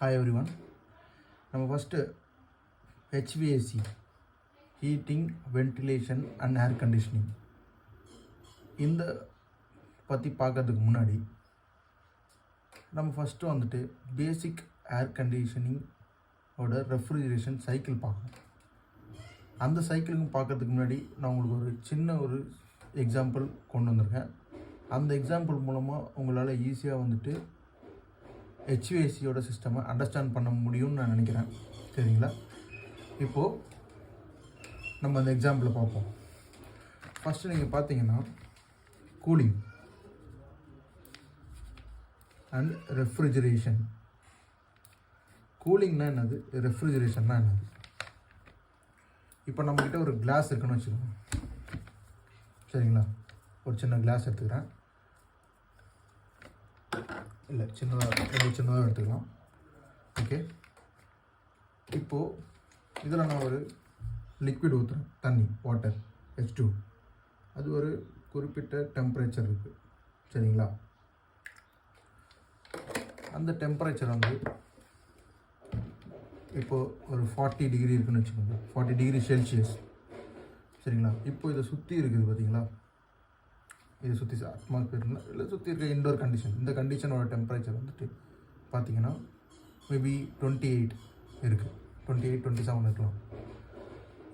Hi everyone. நம்ம first HVAC heating ventilation and air conditioning இந்த பற்றி பார்க்கறதுக்கு முன்னாடி நம்ம ஃபஸ்ட்டு வந்துட்டு பேசிக் ஏர் கண்டிஷனிங்கோட ரெஃப்ரிஜரேஷன் சைக்கிள் பார்க்கணும். அந்த சைக்கிளுக்கும் பார்க்கறதுக்கு முன்னாடி நான் உங்களுக்கு ஒரு சின்ன ஒரு எக்ஸாம்பிள் கொண்டு வந்திருக்கேன். அந்த எக்ஸாம்பிள் மூலமாக உங்களால் ஈஸியாக வந்துட்டு HVACயோட சிஸ்டமை அண்டர்ஸ்டாண்ட் பண்ண முடியும்னு நான் நினைக்கிறேன். சரிங்களா? இப்போது நம்ம அந்த எக்ஸாம்பிளை பார்ப்போம். ஃபஸ்ட்டு நீங்கள் பார்த்தீங்கன்னா கூலிங் அண்ட் ரெஃப்ரிஜரேஷன். கூலிங்னா என்னது, ரெஃப்ரிஜரேஷன்னா என்னது? இப்போ நம்மக்கிட்ட ஒரு கிளாஸ் இருக்குன்னு வச்சுக்கோங்க. சரிங்களா? ஒரு சின்ன கிளாஸ் எடுத்துக்கிறேன். இல்லை, சின்னதாக எடுத்துக்கலாம். ஓகே, இப்போது இதில் நான் ஒரு லிக்விட் ஊற்றுறேன், தண்ணி, வாட்டர், H2. அது ஒரு குறிப்பிட்ட டெம்பரேச்சர் இருக்குது. சரிங்களா? அந்த டெம்பரேச்சர் வந்து இப்போது ஒரு 40 டிகிரி இருக்குதுன்னு வச்சுக்கோங்க, 40 டிகிரி செல்சியஸ். சரிங்களா? இப்போ இதை சுற்றி இருக்குது பார்த்தீங்களா, இதை சுற்றி அட்மாஸ்பியர்னா இல்லை சுற்றி இருக்க இன்டோர் கண்டிஷன், இந்த கண்டிஷனோட டெம்பரேச்சர் வந்துட்டு பார்த்தீங்கன்னா மேபி 28 இருக்குது, 28, 27 இருக்கலாம்.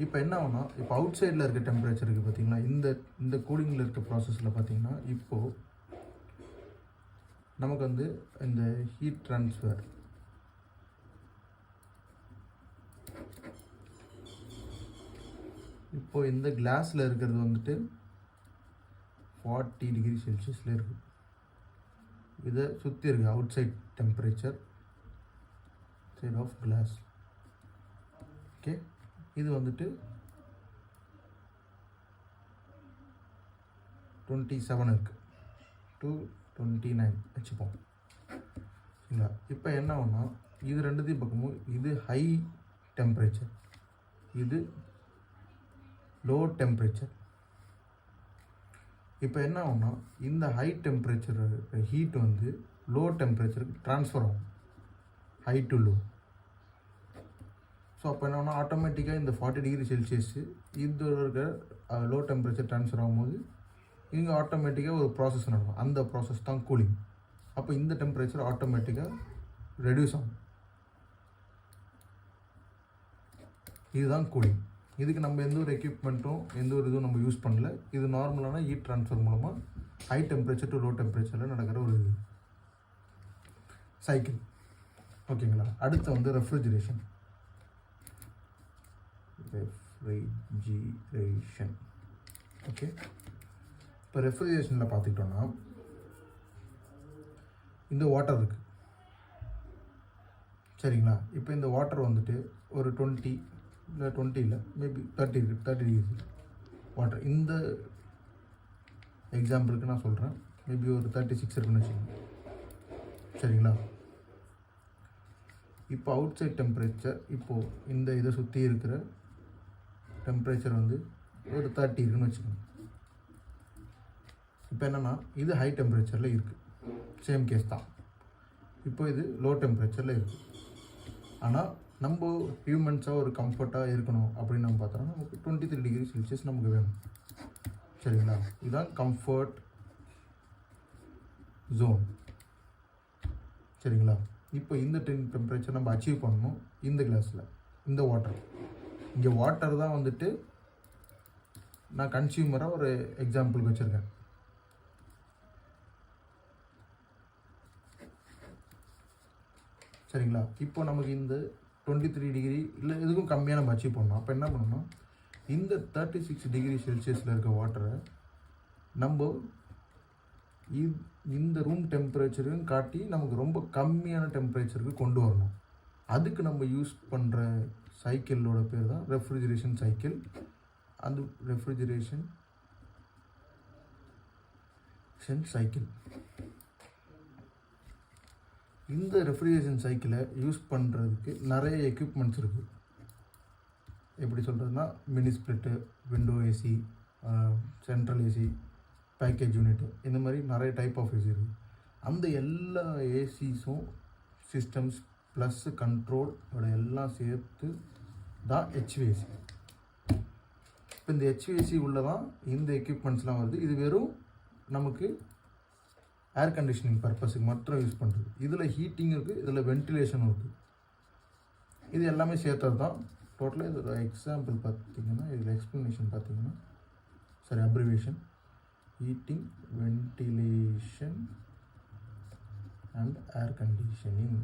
இப்போ என்ன ஆகுனா, இப்போ அவுட் சைடில் இருக்க டெம்பரேச்சர் இருக்குது பார்த்தீங்களா, இந்த கூலிங்கில் இருக்க ப்ராசஸில் பார்த்தீங்கன்னா இப்போது நமக்கு வந்து இந்த ஹீட் ட்ரான்ஸ்ஃபர் இப்போது இந்த கிளாஸில் இருக்கிறது வந்துட்டு 40 டிகிரி செல்சியஸில் இருக்குது. இதை சுற்றி இருக்குது outside temperature side of glass. Okay, இது வந்துட்டு 27 இருக்குது, 229 வச்சுப்போம். சரிங்களா? இப்போ என்ன ஆகுனா, இது ரெண்டுத்தையும் பார்க்கும்போது இது ஹை டெம்பரேச்சர், இது லோ டெம்பரேச்சர். இப்போ என்ன ஆகுனா, இந்த ஹை டெம்பரேச்சர் ஹீட் வந்து லோ டெம்பரேச்சருக்கு ட்ரான்ஸ்ஃபர் ஆகும், ஹை டு லோ. ஸோ அப்போ என்ன ஆகுனா, ஆட்டோமேட்டிக்காக இந்த 40 டிகிரி செல்சியஸு இது இருக்க லோ டெம்பரேச்சர் ட்ரான்ஸ்ஃபர் ஆகும்போது இங்கே ஆட்டோமேட்டிக்காக ஒரு ப்ராசஸ் நடக்கும். அந்த ப்ராசஸ் தான் கூலிங். அப்போ இந்த டெம்பரேச்சர் ஆட்டோமேட்டிக்காக ரெடியூஸ் ஆகும். இதுதான் கூலிங். இதுக்கு நம்ம எந்த ஒரு எக்யூப்மெண்ட்டும் எந்த ஒரு இதுவும் நம்ம யூஸ் பண்ணல. இது நார்மலான ஹீட் ட்ரான்ஸ்ஃபர் மூலமாக ஹை டெம்பரேச்சர் டு லோ டெம்பரேச்சரில் நடக்கிற ஒரு சைக்கிள். ஓகேங்களா? அடுத்து வந்து ரெஃப்ரிஜரேஷன். ஓகே, இப்போ ரெஃப்ரிஜரேஷனில் பார்த்துக்கிட்டோன்னா இந்த வாட்டர் இருக்குது. சரிங்களா? இப்போ இந்த வாட்டர் வந்துட்டு ஒரு 20 இல்லை மேபி 30 டிகிரி வாட்டர். இந்த எக்ஸாம்பிளுக்கு நான் சொல்கிறேன், மேபி ஒரு 36 இருக்குன்னு வச்சுக்கோங்க. சரிங்களா? இப்போ அவுட் சைட் டெம்பரேச்சர், இப்போது இந்த இதை சுற்றி இருக்கிற டெம்பரேச்சர் வந்து ஒரு 30 இருக்குன்னு வச்சுக்கோங்க. இப்போ என்னென்னா, இது ஹை டெம்பரேச்சரில் இருக்குது, சேம் கேஸ் தான். இப்போ இது லோ டெம்பரேச்சரில் இருக்குது. ஆனால் நம்ம ஹியூமன்ஸாக ஒரு கம்ஃபர்ட்டாக இருக்கணும் அப்படின்னு நம்ம பார்த்தோம்னா நமக்கு 23 டிகிரி செல்சியஸ் நமக்கு வேணும். சரிங்களா? இதுதான் கம்ஃபர்ட் ஜோன். சரிங்களா? இப்போ இந்த டெம்பரேச்சர் நம்ம அச்சீவ் பண்ணணும் இந்த கிளாஸில், இந்த வாட்டர். இங்கே வாட்டர் தான் வந்துட்டு நான் கன்சியூமராக ஒரு எக்ஸாம்பிளுக்கு வச்சுருக்கேன். சரிங்களா? இப்போ நமக்கு இந்த 23 டிகிரி இல்லை எதுக்கும் கம்மியாக நம்ம அச்சீவ் பண்ணணும். அப்போ என்ன பண்ணணும்னா, இந்த 36 டிகிரி செல்சியஸில் இருக்க வாட்டரை நம்ம இந்த ரூம் டெம்பரேச்சரையும் காட்டி நமக்கு ரொம்ப கம்மியான டெம்பரேச்சருக்கு கொண்டு வரணும். அதுக்கு நம்ம யூஸ் பண்ணுற சைக்கிளோட பேர் தான் ரெஃப்ரிஜரேஷன் சைக்கிள். அந்த ரெஃப்ரிஜரேஷன் சைக்கிள். இந்த ரெஃப்ரிஜரேஷன் சைக்கிளை யூஸ் பண்ணுறதுக்கு நிறைய எக்யூப்மெண்ட்ஸ் இருக்குது. எப்படி சொல்கிறதுனா, mini split, window AC, central AC, package unit, இந்த மாதிரி நிறைய டைப் ஆஃப் ஏசி இருக்குது. அந்த எல்லா ஏசிஸும் சிஸ்டம்ஸ் ப்ளஸ் கண்ட்ரோல் இதோட எல்லாம் சேர்த்து தான் ஹெச்விஏசி. இப்போ இந்த ஹெச்விஏசி உள்ள தான் இந்த எக்யூப்மெண்ட்ஸ்லாம் வருது. இது வெறும் நமக்கு ஏர் கண்டிஷனிங் பர்பஸுக்கு மாத்திரம் யூஸ் பண்ணுறது. இதில் ஹீட்டிங் இருக்குது, இதில் வென்டிலேஷனும் இருக்குது. இது எல்லாமே சேர்த்தது தான் டோட்டலாக. இதோட எக்ஸாம்பிள் பார்த்தீங்கன்னா, இதில் எக்ஸ்ப்ளனேஷன் பார்த்தீங்கன்னா, சரி abbreviation heating, ventilation and air conditioning.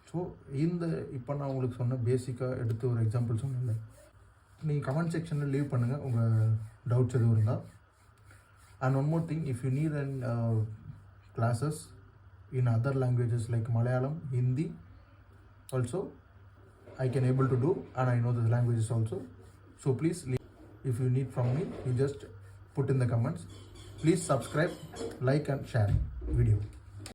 So இந்த இப்போ நான் உங்களுக்கு சொன்ன பேசிக்காக எடுத்து ஒரு எக்ஸாம்பிள் சொன்னேன்ல, நீங்கள் கமெண்ட் செக்ஷனில் லீவ் பண்ணுங்கள் உங்கள் டவுட்ஸ் எதுவும் இருந்தால். And one more thing, if you need and classes in other languages like Malayalam, Hindi also I can able to do, and I know the languages also. So please, if you need from me, you just put in the comments. Please subscribe, like and share video.